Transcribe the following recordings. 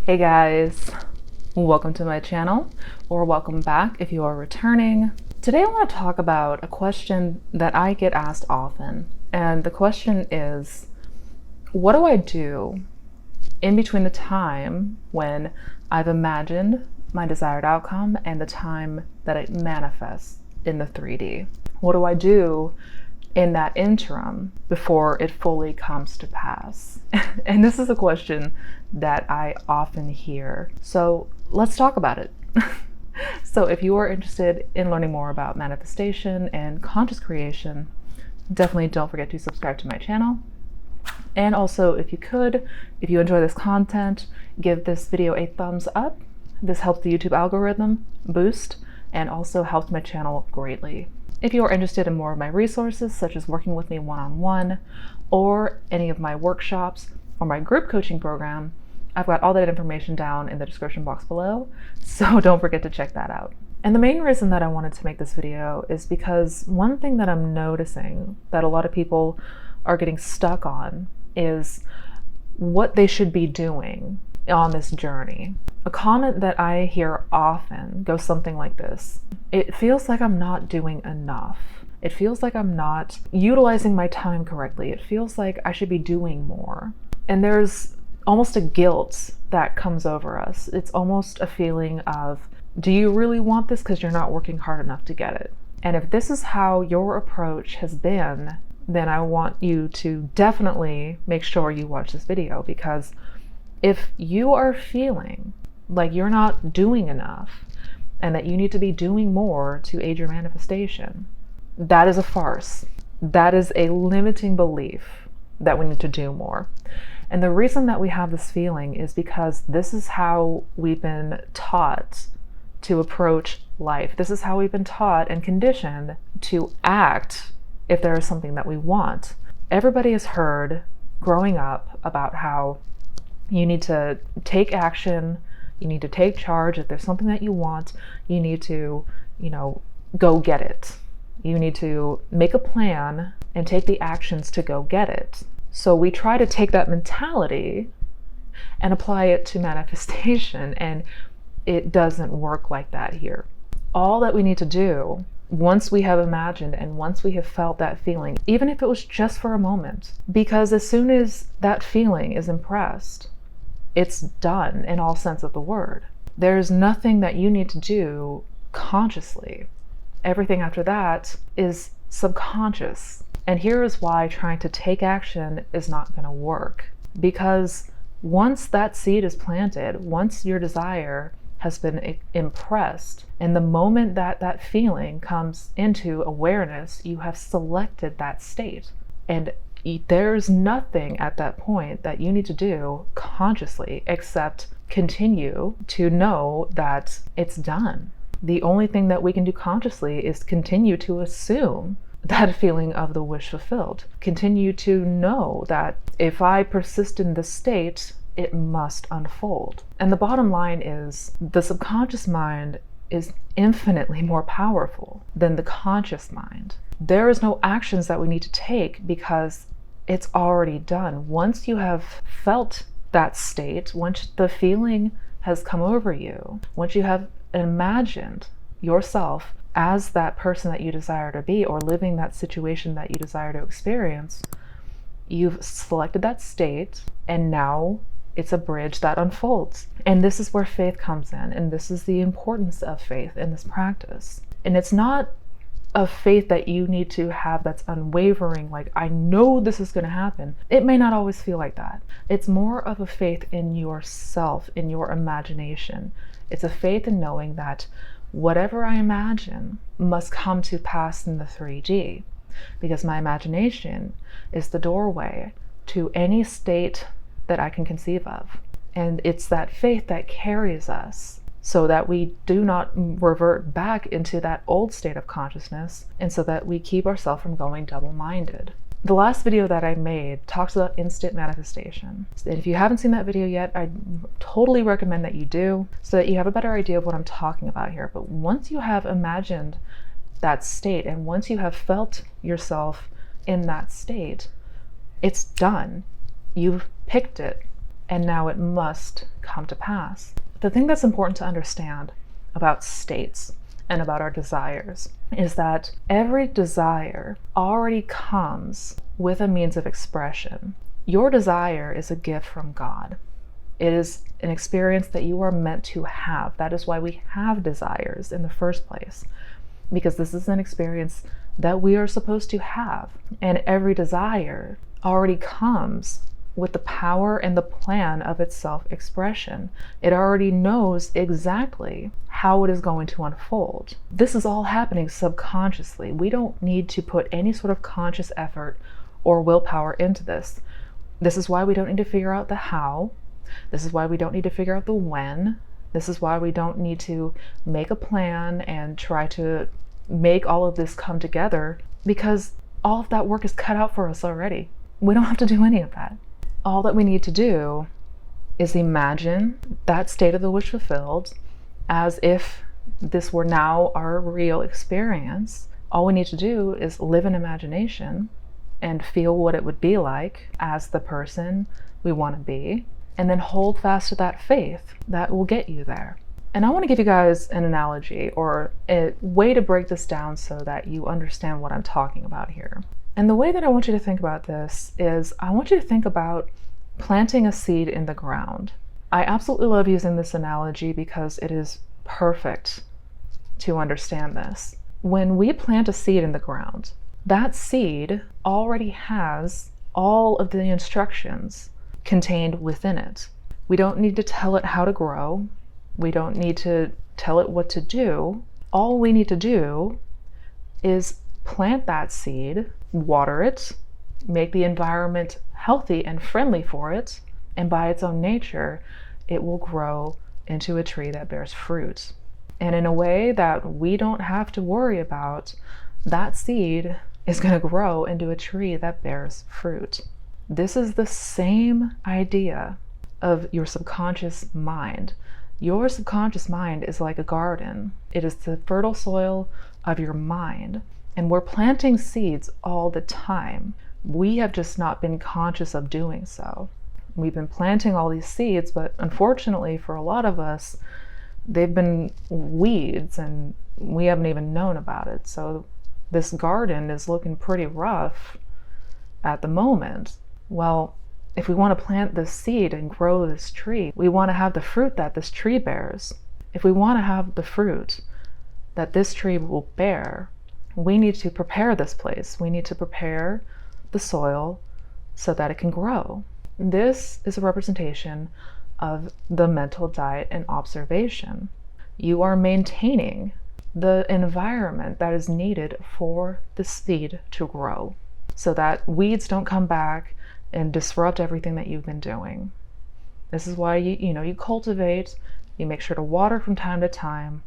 Hey guys, welcome to my channel, or welcome back if you are returning. Today I want to talk about a question that I get asked often, and the question is, what do I do in between the time when I've imagined my desired outcome and the time that it manifests in the 3D? What do I do in that interim before it fully comes to pass? And this is a question that I often hear. So let's talk about it. So if you are interested in learning more about manifestation and conscious creation, definitely don't forget to subscribe to my channel. And also, if you enjoy this content, give this video a thumbs up. This helps the YouTube algorithm boost and also helps my channel greatly. If you are interested in more of my resources, such as working with me one-on-one, or any of my workshops, or my group coaching program, I've got all that information down in the description box below, so don't forget to check that out. And the main reason that I wanted to make this video is because one thing that I'm noticing that a lot of people are getting stuck on is what they should be doing on this journey. A comment that I hear often goes something like this: it feels like I'm not doing enough. It feels like I'm not utilizing my time correctly. It feels like I should be doing more. And there's almost a guilt that comes over us. It's almost a feeling of, do you really want this because you're not working hard enough to get it? And if this is how your approach has been, then I want you to definitely make sure you watch this video, because if you are feeling like you're not doing enough and that you need to be doing more to aid your manifestation, that is a farce. That is a limiting belief that we need to do more. And the reason that we have this feeling is because this is how we've been taught to approach life. This is how we've been taught and conditioned to act if there is something that we want. Everybody has heard growing up about how you need to take action, you need to take charge. If there's something that you want, you need to, go get it. You need to make a plan and take the actions to go get it. So we try to take that mentality and apply it to manifestation, and it doesn't work like that here. All that we need to do, once we have imagined and once we have felt that feeling, even if it was just for a moment, because as soon as that feeling is impressed, it's done in all sense of the word. There's nothing that you need to do consciously. Everything after that is subconscious. And here is why trying to take action is not going to work. Because once that seed is planted, once your desire has been impressed, and the moment that that feeling comes into awareness, you have selected that state. And there's nothing at that point that you need to do consciously except continue to know that it's done. The only thing that we can do consciously is continue to assume that feeling of the wish fulfilled. Continue to know that if I persist in this state, it must unfold. And the bottom line is, the subconscious mind is infinitely more powerful than the conscious mind. There is no actions that we need to take because it's already done. Once you have felt that state, once the feeling has come over you, once you have imagined yourself as that person that you desire to be, or living that situation that you desire to experience, you've selected that state, and now it's a bridge that unfolds. And this is where faith comes in, and this is the importance of faith in this practice. And it's not a faith that you need to have that's unwavering, like, I know this is going to happen. It may not always feel like that. It's more of a faith in yourself, in your imagination. It's a faith in knowing that whatever I imagine must come to pass in the 3D, because my imagination is the doorway to any state that I can conceive of. And it's that faith that carries us so that we do not revert back into that old state of consciousness, and so that we keep ourselves from going double-minded. The last video that I made talks about instant manifestation. And if you haven't seen that video yet, I totally recommend that you do, so that you have a better idea of what I'm talking about here. But once you have imagined that state, and once you have felt yourself in that state, it's done. You've picked it, and now it must come to pass. The thing that's important to understand about states and about our desires is that every desire already comes with a means of expression. Your desire is a gift from God. It is an experience that you are meant to have. That is why we have desires in the first place, because this is an experience that we are supposed to have. And every desire already comes with the power and the plan of its self-expression. It already knows exactly how it is going to unfold. This is all happening subconsciously. We don't need to put any sort of conscious effort or willpower into this. This is why we don't need to figure out the how. This is why we don't need to figure out the when. This is why we don't need to make a plan and try to make all of this come together, because all of that work is cut out for us already. We don't have to do any of that. All that we need to do is imagine that state of the wish fulfilled as if this were now our real experience. All we need to do is live in imagination and feel what it would be like as the person we want to be, and then hold fast to that faith that will get you there. And I want to give you guys an analogy or a way to break this down so that you understand what I'm talking about here. And the way that I want you to think about this is I want you to think about planting a seed in the ground. I absolutely love using this analogy because it is perfect to understand this. When we plant a seed in the ground, that seed already has all of the instructions contained within it. We don't need to tell it how to grow. We don't need to tell it what to do. All we need to do is plant that seed, water it, make the environment healthy and friendly for it, and by its own nature, it will grow into a tree that bears fruit. And in a way that we don't have to worry about, that seed is going to grow into a tree that bears fruit. This is the same idea of your subconscious mind. Your subconscious mind is like a garden. It is the fertile soil of your mind. And we're planting seeds all the time. We have just not been conscious of doing so. We've been planting all these seeds, but unfortunately for a lot of us, they've been weeds and we haven't even known about it. So this garden is looking pretty rough at the moment. Well, if we want to plant this seed and grow this tree, we want to have the fruit that this tree bears. If we want to have the fruit that this tree will bear, we need to prepare this place. We need to prepare the soil so that it can grow. This is a representation of the mental diet and observation. You are maintaining the environment that is needed for the seed to grow so that weeds don't come back and disrupt everything that you've been doing. This is why you cultivate, you make sure to water from time to time,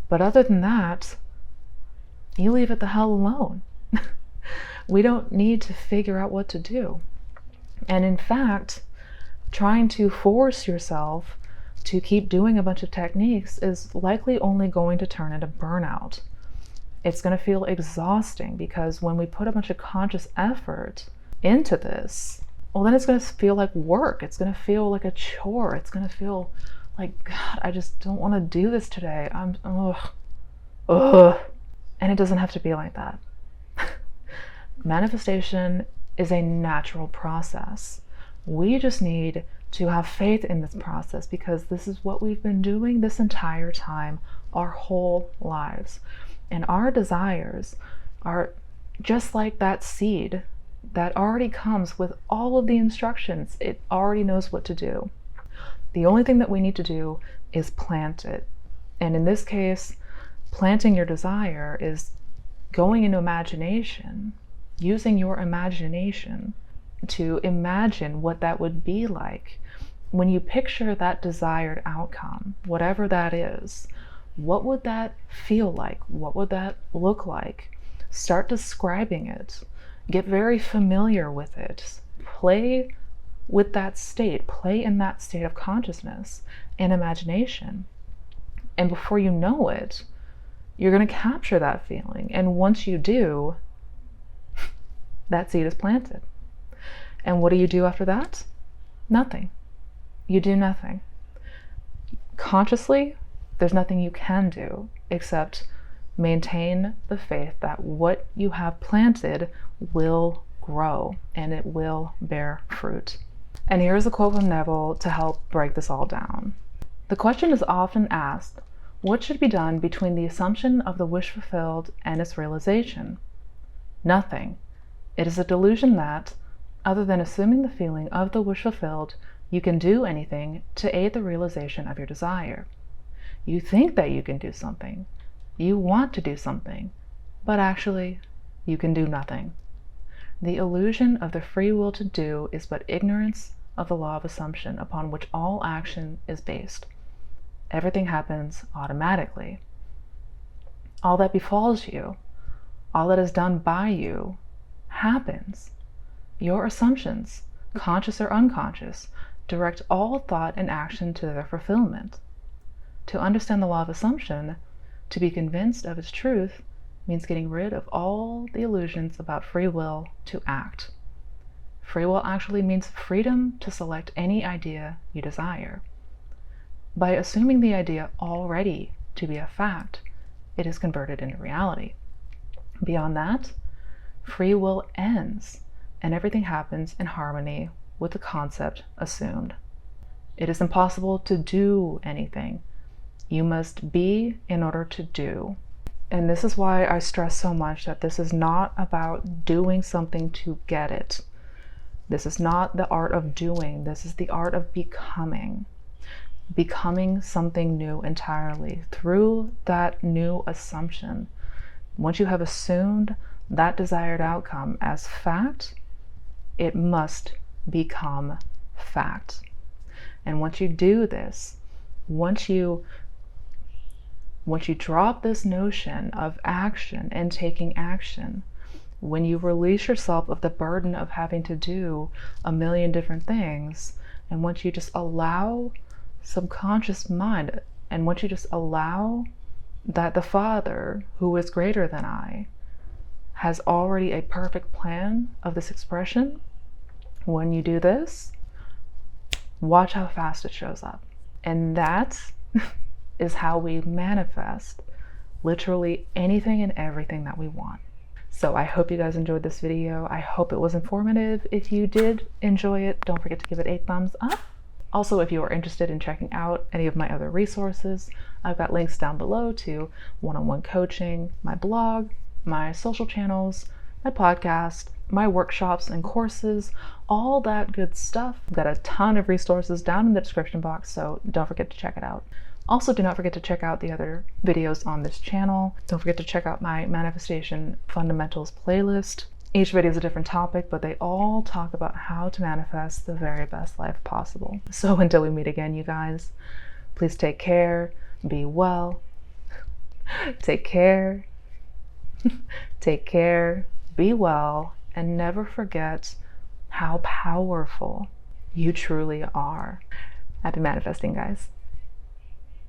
but other than that, you leave it the hell alone. We don't need to figure out what to do. And in fact, trying to force yourself to keep doing a bunch of techniques is likely only going to turn into burnout. It's going to feel exhausting because when we put a bunch of conscious effort into this, well, then it's going to feel like work. It's going to feel like a chore. It's going to feel like, God, I just don't want to do this today. Ugh. And it doesn't have to be like that. Manifestation is a natural process. We just need to have faith in this process because this is what we've been doing this entire time, our whole lives. And our desires are just like that seed that already comes with all of the instructions. It already knows what to do. The only thing that we need to do is plant it. And in this case, planting your desire is going into imagination, using your imagination to imagine what that would be like. When you picture that desired outcome, whatever that is, what would that feel like? What would that look like? Start describing it. Get very familiar with it. Play with that state. Play in that state of consciousness and imagination. And before you know it, you're going to capture that feeling. And once you do, that seed is planted. And what do you do after that? Nothing. You do nothing. Consciously, there's nothing you can do except maintain the faith that what you have planted will grow and it will bear fruit. And here's a quote from Neville to help break this all down. The question is often asked, what should be done between the assumption of the wish fulfilled and its realization? Nothing. It is a delusion that, other than assuming the feeling of the wish fulfilled, you can do anything to aid the realization of your desire. You think that you can do something. You want to do something, but actually, you can do nothing. The illusion of the free will to do is but ignorance of the law of assumption upon which all action is based. Everything happens automatically. All that befalls you, all that is done by you, happens. Your assumptions, conscious or unconscious, direct all thought and action to their fulfillment. To understand the law of assumption, to be convinced of its truth, means getting rid of all the illusions about free will to act. Free will actually means freedom to select any idea you desire. By assuming the idea already to be a fact, it is converted into reality. Beyond that, free will ends, and everything happens in harmony with the concept assumed. It is impossible to do anything. You must be in order to do. And this is why I stress so much that this is not about doing something to get it. This is not the art of doing. This is the art of becoming. Becoming something new entirely through that new assumption. Once you have assumed that desired outcome as fact, it must become fact. And once you do this, once you drop this notion of action and taking action, when you release yourself of the burden of having to do a million different things, and once you just allow subconscious mind, and once you just allow that the Father, who is greater than I, has already a perfect plan of this expression, when you do this, watch how fast it shows up. And that is how we manifest literally anything and everything that we want. So I hope you guys enjoyed this video. I hope it was informative. If you did enjoy it, don't forget to give it a thumbs up. Also, if you are interested in checking out any of my other resources, I've got links down below to one-on-one coaching, my blog, my social channels, my podcast, my workshops and courses, all that good stuff. I've got a ton of resources down in the description box, so don't forget to check it out. Also, do not forget to check out the other videos on this channel. Don't forget to check out my Manifestation Fundamentals playlist. Each video is a different topic, but they all talk about how to manifest the very best life possible. So until we meet again, you guys, please take care, be well, take care, be well, and never forget how powerful you truly are. Happy manifesting, guys.